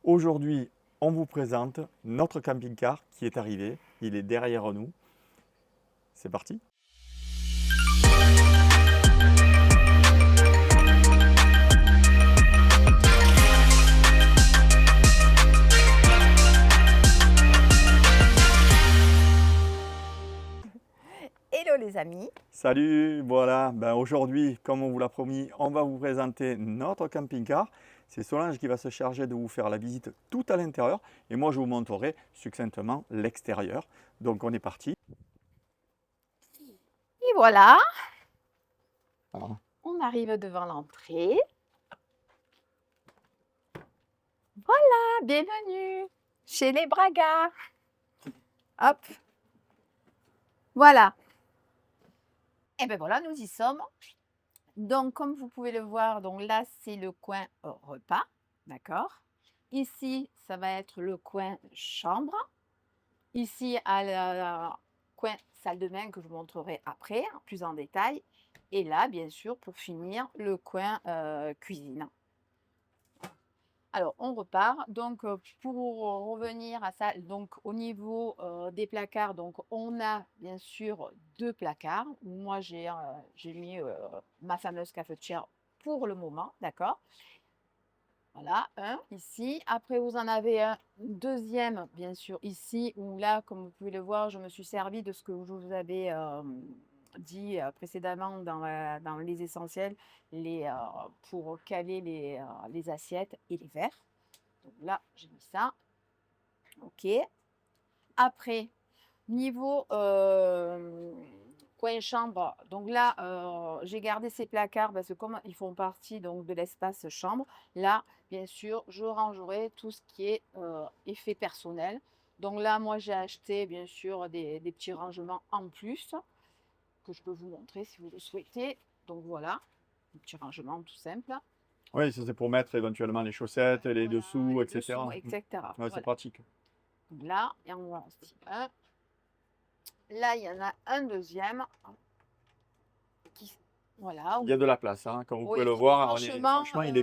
Aujourd'hui, on vous présente notre camping-car qui est arrivé. Il est derrière nous. C'est parti. Hello les amis. Salut, voilà. Aujourd'hui, comme on vous l'a promis, on va vous présenter notre camping-car. C'est Solange qui va se charger de vous faire la visite tout à l'intérieur. Et moi, je vous montrerai succinctement l'extérieur. Donc, on est parti. Et voilà, Alors, on arrive devant l'entrée. Voilà, bienvenue chez les Braga. Hop, voilà. Et ben voilà, nous y sommes. Donc, comme vous pouvez le voir, donc là, c'est le coin repas, d'accord? Ici, ça va être le coin chambre. Ici, à la coin salle de bain que je vous montrerai après, plus en détail. Et là, bien sûr, pour finir, le coin cuisine. Alors, on repart. Donc, pour revenir à ça, donc au niveau des placards, donc on a bien sûr 2 placards. Moi, j'ai mis ma fameuse cafetière pour le moment, d'accord? Voilà, un ici. Après, vous en avez un deuxième, bien sûr, ici, où là, comme vous pouvez le voir, je me suis servi de ce que je vous avais dit précédemment dans les essentiels, pour caler les assiettes et les verres. Donc là, j'ai mis ça. OK. Après, niveau coin chambre, donc là, j'ai gardé ces placards parce que comme ils font partie donc de l'espace chambre, là, bien sûr, je rangerai tout ce qui est effet personnel. Donc là, moi, j'ai acheté, bien sûr, des petits rangements en plus que je peux vous montrer si vous le souhaitez. Donc voilà, un petit rangement tout simple. oui, ça c'est pour mettre éventuellement les chaussettes, les Voilà, dessous, les etc. dessous, etc. Ouais, c'est Voilà. pratique. Donc là, et on voit aussi un. Là, il y en a un deuxième. Voilà. Il y a de la place, hein. Comme vous pouvez Oui, le voir, franchement, franchement, je trouve il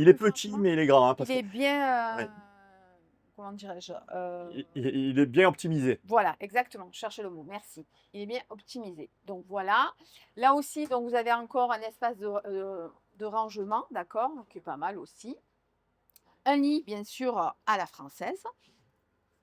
est que petit, franchement, mais il est grand, hein, il parce que est bien, ouais, comment dirais-je, il est bien optimisé. voilà, exactement, je cherchais le mot, merci. Il est bien optimisé. Donc voilà. Là aussi, donc vous avez encore un espace de rangement, d'accord, qui est pas mal aussi. Un lit, bien sûr, à la française.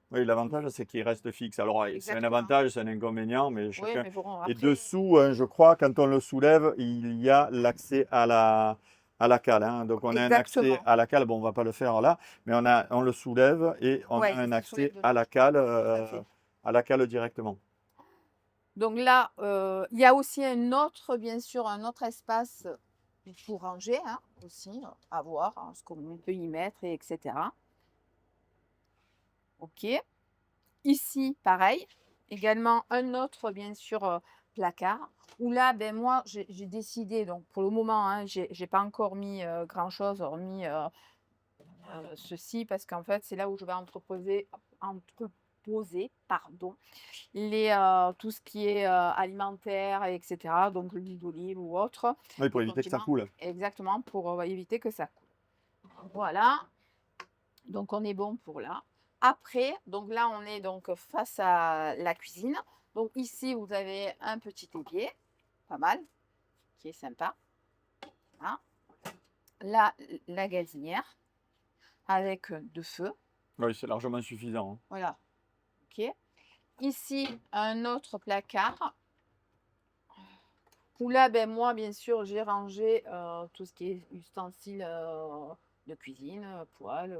Oui, l'avantage, c'est qu'il reste fixe. Alors, c'est un Exactement. avantage, c'est un inconvénient, mais Oui, chacun. mais bon, Et après, dessous, hein, je crois, quand on le soulève, il y a l'accès à la cale, hein. Donc, on a un accès exactement. à la cale. Bon, on va pas le faire là, mais on le soulève et on a Ouais, un il se soulève accès de l'autre. Tout à fait. à la cale directement. Donc là, il y a aussi un autre, bien sûr, un autre espace pour ranger, hein, aussi, à voir, hein, ce qu'on peut y mettre, et etc. OK. Ici, pareil, également un autre, bien sûr, placard, où là, ben moi, j'ai décidé, donc pour le moment, hein, j'ai pas encore mis grand-chose, hormis ceci, parce qu'en fait, c'est là où je vais entreposer, pardon, tout ce qui est alimentaire, et cetera, donc l'huile d'olive ou autre, Oui, pour les éviter que ça condiments, coule. exactement, pour éviter que ça coule. Voilà, donc on est bon pour là. Après, donc là, on est donc face à la cuisine. Donc ici, vous avez un petit évier, pas mal, qui est sympa. Voilà. Là, la gazinière avec 2 feux. Oui, c'est largement suffisant, hein. Voilà, OK. Ici, un autre placard où là, ben, moi, bien sûr, j'ai rangé tout ce qui est ustensiles de cuisine, poêle,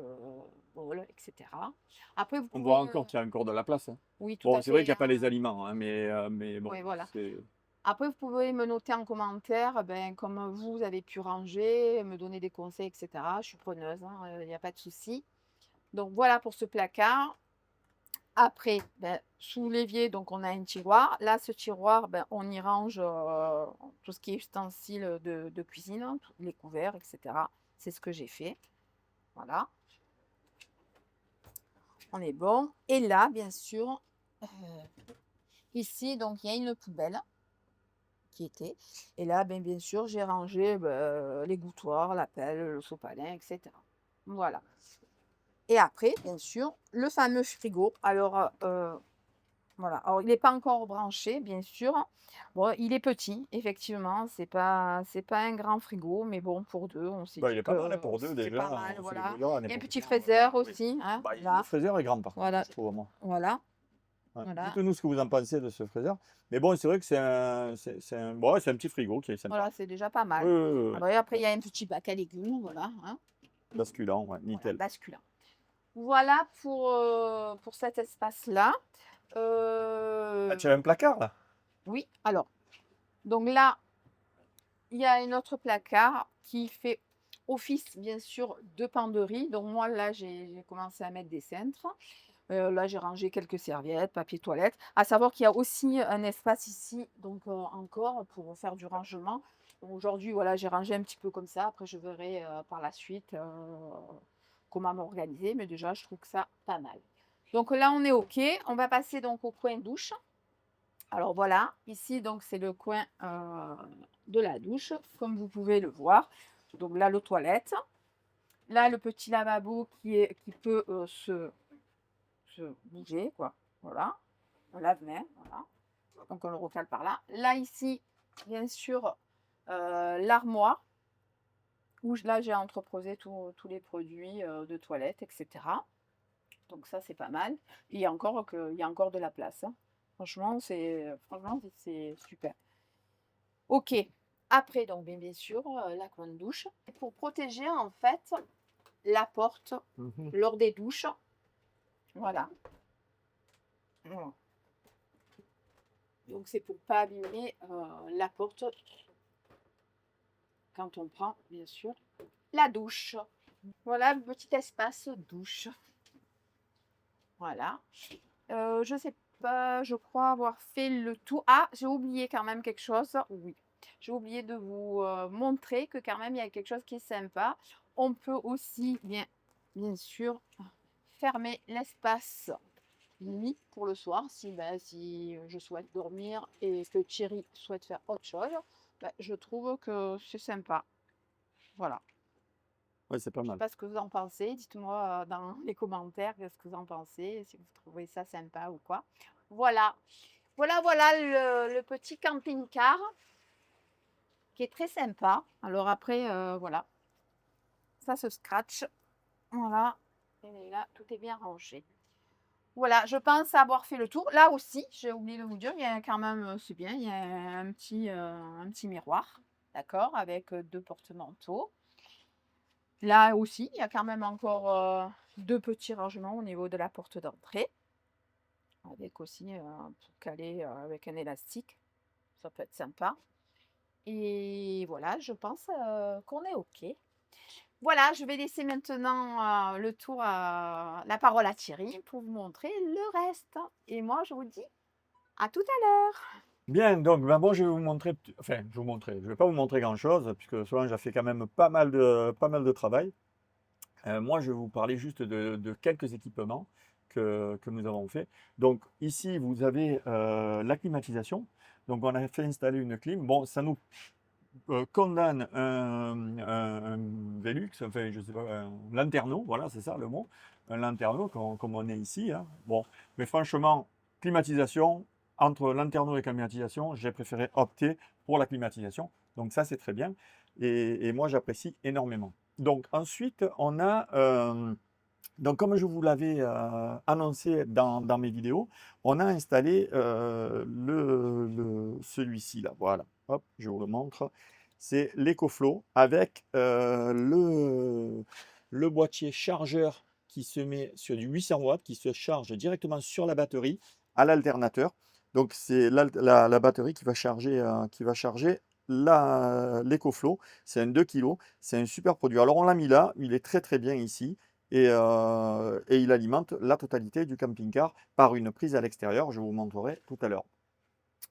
bol, etc. Après, vous On voit pouvez... encore qu'il y a encore de la place, hein. oui, tout Bon, à c'est vrai qu'il fait, n'y a pas les hein. aliments, hein, mais bon, Oui, voilà. c'est. Après, vous pouvez me noter en commentaire, ben, comme vous avez pu ranger, me donner des conseils, etc. Je suis preneuse, hein, il n'y a pas de souci. Donc, voilà pour ce placard. Après, ben, sous l'évier, donc on a un tiroir. Là, ce tiroir, ben, on y range tout ce qui est ustensiles de cuisine, hein, tous les couverts, etc. C'est ce que j'ai fait. Voilà, on est bon. Et là, bien sûr, ici, donc il y a une poubelle qui était. Et là, ben, bien sûr, j'ai rangé ben, les gouttoirs, la pelle, le sopalin, etc. Voilà. Et après, bien sûr, le fameux frigo. Alors, voilà. Alors, il n'est pas encore branché, bien sûr. Bon, il est petit, effectivement. C'est pas un grand frigo, mais bon, pour deux, on s'est Bah, il dit est pas mal hein, que pour deux c'est pas déjà, mal, on fait le voilà. déjà, on Il est y a un pour petit bien. fraiseur Oui. aussi, hein, Bah, le là. fraiseur est grand par contre, Voilà, je trouve moi. voilà, Ouais. voilà. Dites-nous ce que vous en pensez de ce fraiseur. Mais bon, c'est vrai que bon, c'est un petit frigo qui est sympa. Voilà, c'est déjà pas Oui, mal. oui, oui, oui. Alors, et après, il y a un petit bac à légumes, voilà, hein, Basculant, ouais, voilà, nickel. basculant. Voilà pour cet espace-là. Ah, tu as un placard là? Oui, alors, donc là, il y a un autre placard qui fait office, bien sûr, de penderie. Donc moi, là, j'ai commencé à mettre des cintres. Là, j'ai rangé quelques serviettes, papier toilette. À savoir qu'il y a aussi un espace ici, donc encore pour faire du rangement. Aujourd'hui, voilà, j'ai rangé un petit peu comme ça. Après, je verrai par la suite comment m'organiser. Mais déjà, je trouve que ça pas mal. Donc là, on est OK. On va passer donc au coin douche. Alors voilà, ici, donc c'est le coin de la douche, comme vous pouvez le voir. Donc là, le toilette. Là, le petit lavabo qui peut se bouger, quoi. Voilà. Un lave-main, voilà. Donc on le recale par là. Là, ici, bien sûr, l'armoire, où là, j'ai entreposé tous les produits de toilette, etc. Donc ça, c'est pas mal. Il y a encore de la place, hein. Franchement, c'est super. OK. Après, donc, bien sûr, la grande douche. Pour protéger, en fait, la porte Mhm. lors des douches. Voilà. Voilà. Donc, c'est pour pas abîmer la porte quand on prend, bien sûr, la douche. Voilà, le petit espace douche. Voilà. Je sais pas, je crois avoir fait le tour. Ah, j'ai oublié quand même quelque chose. Oui. J'ai oublié de vous montrer que quand même il y a quelque chose qui est sympa. On peut aussi, bien sûr, fermer l'espace lit pour le soir si je souhaite dormir et que Thierry souhaite faire autre chose. Je trouve que c'est sympa. Voilà. Ouais, c'est pas Je sais mal. pas ce que vous en pensez. Dites-moi dans les commentaires ce que vous en pensez, si vous trouvez ça sympa ou quoi. Voilà. Voilà le petit camping-car qui est très sympa. Alors après, voilà, ça se scratch. Voilà. Et là, tout est bien rangé. Voilà, je pense avoir fait le tour. Là aussi, j'ai oublié de vous dire, il y a quand même, c'est bien, il y a un petit miroir, d'accord, avec deux porte-manteaux. Là aussi, il y a quand même encore deux petits rangements au niveau de la porte d'entrée, avec aussi pour caler avec un élastique. Ça peut être sympa. Et voilà, je pense qu'on est OK. Voilà, je vais laisser maintenant le tour la parole à Thierry pour vous montrer le reste. Et moi, je vous dis à tout à l'heure. Bien, donc ben bon, je vais vous montrer, enfin, je vous montrer, je vais pas vous montrer grand-chose, puisque Solange a fait quand même pas mal de travail. Moi, je vais vous parler juste de quelques équipements que nous avons fait. Donc ici, vous avez la climatisation. Donc on a fait installer une clim. Bon, ça nous condamne un Velux, enfin, je sais pas, un lanterneau, voilà, c'est ça le mot, un lanterneau comme on est ici, hein. Bon, mais franchement, climatisation, entre lanterneau et climatisation, j'ai préféré opter pour la climatisation. Donc ça, c'est très bien. Et moi, j'apprécie énormément. Donc ensuite, on a, donc comme je vous l'avais annoncé dans mes vidéos, on a installé celui-ci là, voilà, hop, je vous le montre. C'est l'EcoFlow avec le boîtier chargeur qui se met sur du 800 watts, qui se charge directement sur la batterie à l'alternateur. Donc c'est la batterie qui va charger l'EcoFlow. C'est un 2 kg, c'est un super produit. Alors on l'a mis là, il est très très bien ici. Et il alimente la totalité du camping-car par une prise à l'extérieur. Je vous montrerai tout à l'heure.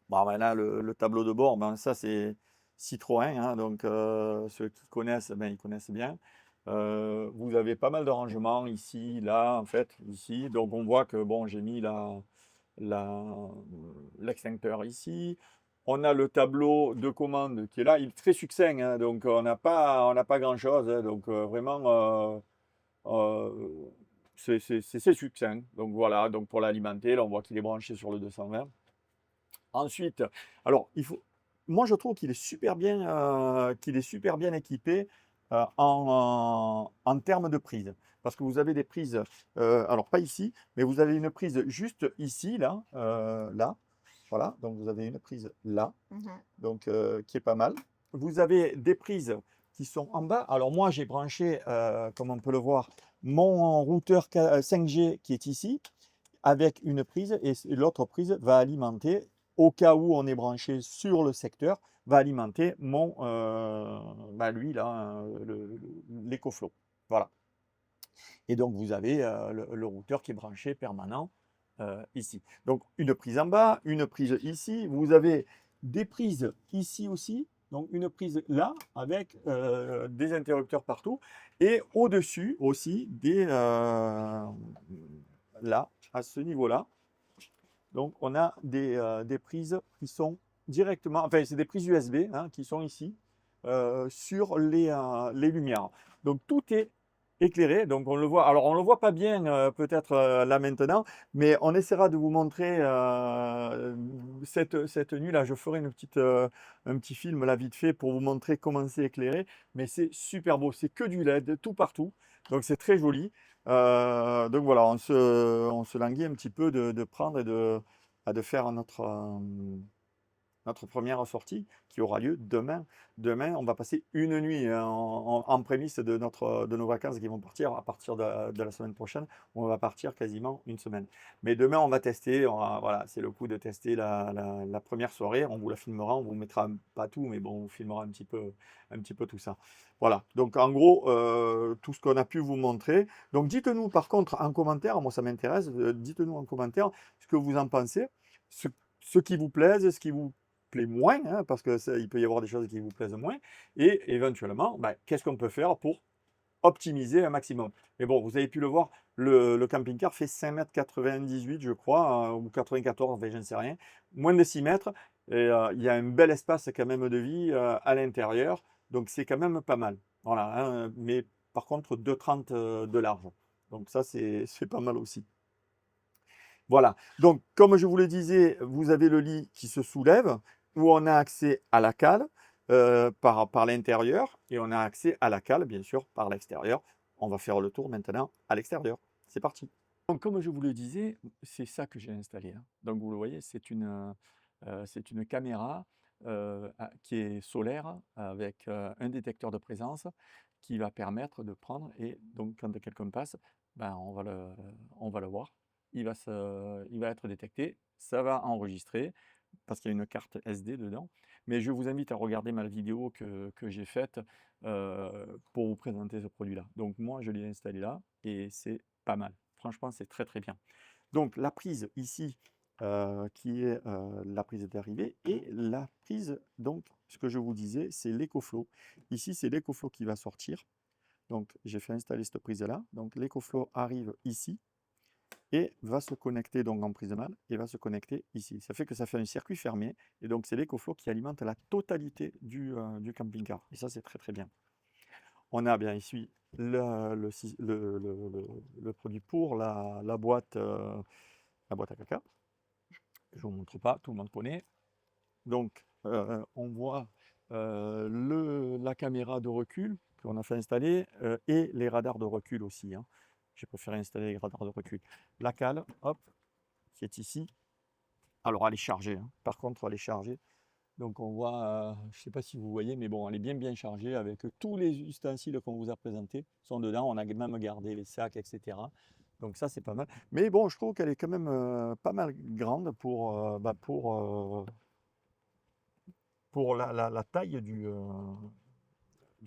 Bon, ben là, le tableau de bord, ben, ça c'est Citroën, hein, donc ceux qui connaissent, ben, ils connaissent bien. Vous avez pas mal de rangements ici, là, en fait, ici. Donc on voit que bon, j'ai mis la- l'extincteur ici. On a le tableau de commande qui est là, il est très succinct, hein, donc on n'a pas grand-chose, hein, donc vraiment, c'est succinct. Donc voilà, donc pour l'alimenter, là on voit qu'il est branché sur le 220. Ensuite, alors moi je trouve qu'il est super bien équipé en termes de prise. Parce que vous avez des prises, alors pas ici, mais vous avez une prise juste ici, là, là. Voilà, donc vous avez une prise là, Mmh. donc qui est pas mal. Vous avez des prises qui sont en bas. Alors moi j'ai branché, comme on peut le voir, mon routeur 5G qui est ici avec une prise et l'autre prise va alimenter, au cas où on est branché sur le secteur, va alimenter lui là, l'EcoFlow. Voilà. Et donc vous avez le routeur qui est branché permanent ici. Donc une prise en bas, une prise ici. Vous avez des prises ici aussi. Donc une prise là avec des interrupteurs partout. Et au-dessus aussi là, à ce niveau-là. Donc on a des prises qui sont directement, enfin c'est des prises USB hein, qui sont ici sur les lumières. Donc tout est éclairé, donc on le voit. Alors on le voit pas bien peut-être là maintenant, mais on essaiera de vous montrer cette nuit là. Je ferai un petit film là vite fait pour vous montrer comment c'est éclairé, mais c'est super beau. C'est que du LED tout partout, donc c'est très joli. Donc voilà, on se languit un petit peu de prendre et de faire notre première sortie qui aura lieu demain. Demain, on va passer une nuit en prémisse de nos vacances qui vont partir à partir de la semaine prochaine. On va partir quasiment une semaine. Mais demain, on va tester. Voilà, c'est le coup de tester la première soirée. On vous la filmera, on vous mettra pas tout, mais bon, on vous filmera un petit peu tout ça. Voilà. Donc en gros, tout ce qu'on a pu vous montrer. Donc dites-nous par contre en commentaire, moi ça m'intéresse, dites-nous en commentaire ce que vous en pensez, ce qui vous plaise, ce qui vous plaît moins, hein, parce que il peut y avoir des choses qui vous plaisent moins, et éventuellement, qu'est-ce qu'on peut faire pour optimiser un maximum. Mais bon, vous avez pu le voir, le camping-car fait 5,98 m, je crois, ou 94, enfin, je ne sais rien, moins de 6 mètres, et il y a un bel espace quand même de vie à l'intérieur, donc c'est quand même pas mal. Voilà, hein, mais par contre 2,30 de large. Donc ça, c'est pas mal aussi. Voilà. Donc, comme je vous le disais, vous avez le lit qui se soulève, où on a accès à la cale par l'intérieur, et on a accès à la cale, bien sûr, par l'extérieur. On va faire le tour maintenant à l'extérieur. C'est parti. Donc, comme je vous le disais, c'est ça que j'ai installé, hein. Donc, vous le voyez, c'est une caméra qui est solaire avec un détecteur de présence qui va permettre de prendre et donc quand quelqu'un passe, on va le voir. Il va être détecté, ça va enregistrer parce qu'il y a une carte SD dedans. Mais je vous invite à regarder ma vidéo que j'ai faite pour vous présenter ce produit-là. Donc moi, je l'ai installé là et c'est pas mal. Franchement, c'est très très bien. Donc la prise ici, qui est la prise d'arrivée et la prise, donc ce que je vous disais, c'est l'EcoFlow. Ici, c'est l'EcoFlow qui va sortir. Donc j'ai fait installer cette prise-là. Donc l'EcoFlow arrive ici et va se connecter donc en prise mâle et va se connecter ici. Ça fait que ça fait un circuit fermé et donc c'est l'EcoFlow qui alimente la totalité du camping-car. Et ça, c'est très très bien. On a bien ici le produit pour la boîte à caca. Je ne vous montre pas, tout le monde connaît. Donc, on voit la caméra de recul qu'on a fait installer et les radars de recul aussi, hein. J'ai préféré installer les radars de recul. La cale, hop, qui est ici. Alors, elle est chargée, hein. Par contre, elle est chargée. Donc, on voit, je ne sais pas si vous voyez, mais bon, elle est bien chargée avec tous les ustensiles qu'on vous a présentés sont dedans. On a même gardé les sacs, etc. Donc ça, c'est pas mal. Mais bon, je trouve qu'elle est quand même pas mal grande pour la taille du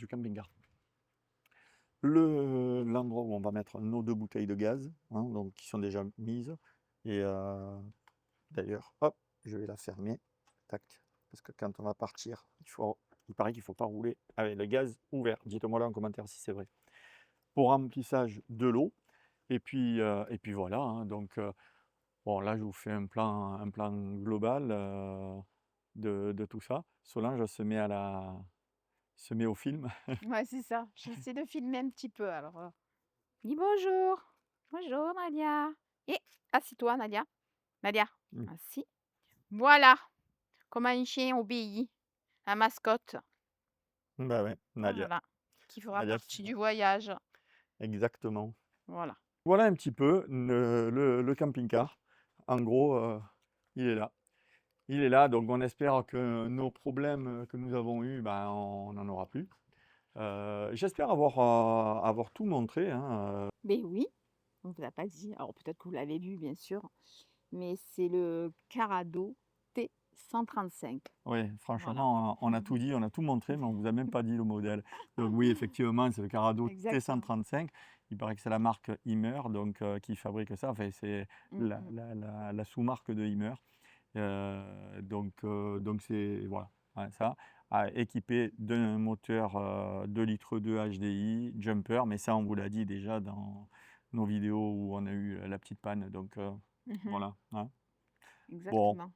camping-car. L'endroit où on va mettre nos 2 bouteilles de gaz, hein, donc, qui sont déjà mises. Et d'ailleurs, hop, je vais la fermer. Tac. Parce que quand on va partir, il paraît qu'il ne faut pas rouler avec le gaz ouvert. Dites-moi là en commentaire si c'est vrai. Pour remplissage de l'eau. Et puis voilà, hein, donc bon, là je vous fais un plan global de tout ça. Solange se met au film. Ouais, c'est ça. J'essaie de filmer un petit peu alors, dis bonjour. Bonjour Nadia. Et assis-toi Nadia. Nadia, Mmh. assis. Voilà comment un chien obéit, la mascotte. Bah ouais, Nadia. Voilà, qui fera Nadia qui partie du voyage. exactement. Voilà. Voilà un petit peu le camping-car. En gros, il est là. Il est là, donc on espère que nos problèmes que nous avons eus, ben, on n'en aura plus. J'espère avoir tout montré, hein. Mais oui, on vous a pas dit. Alors peut-être que vous l'avez vu bien sûr, mais c'est le Carado T135. Oui, Voilà. franchement, on a tout dit, on a tout montré, mais on ne vous a même pas dit le modèle. Donc oui, effectivement, c'est le Carado Exactement. T135. Il paraît que c'est la marque Himmer, donc qui fabrique ça. Enfin, c'est Mmh la, mh. la sous-marque de Himmer. Donc c'est voilà, ouais, ça, équipé d'un moteur 2 litres 2 HDI Jumper, mais ça on vous l'a dit déjà dans nos vidéos où on a eu la petite panne, donc Mmh. voilà, hein. Bon, Exactement.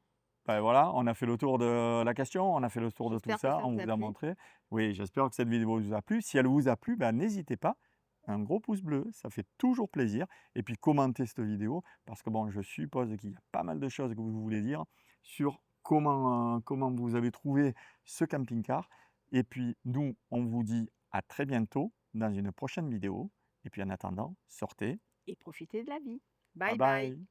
ben voilà, on a fait le tour de la question, on a fait le tour de tout J'espère que ça, ça on vous a vous a plu. montré. Oui, j'espère que cette vidéo vous a plu. Si elle vous a plu, ben, n'hésitez pas, un gros pouce bleu, ça fait toujours plaisir. Et puis commentez cette vidéo, parce que bon, je suppose qu'il y a pas mal de choses que vous voulez dire sur comment vous avez trouvé ce camping-car. Et puis nous, on vous dit à très bientôt dans une prochaine vidéo. Et puis en attendant, sortez. Et profitez de la vie. Bye Bye bye. bye.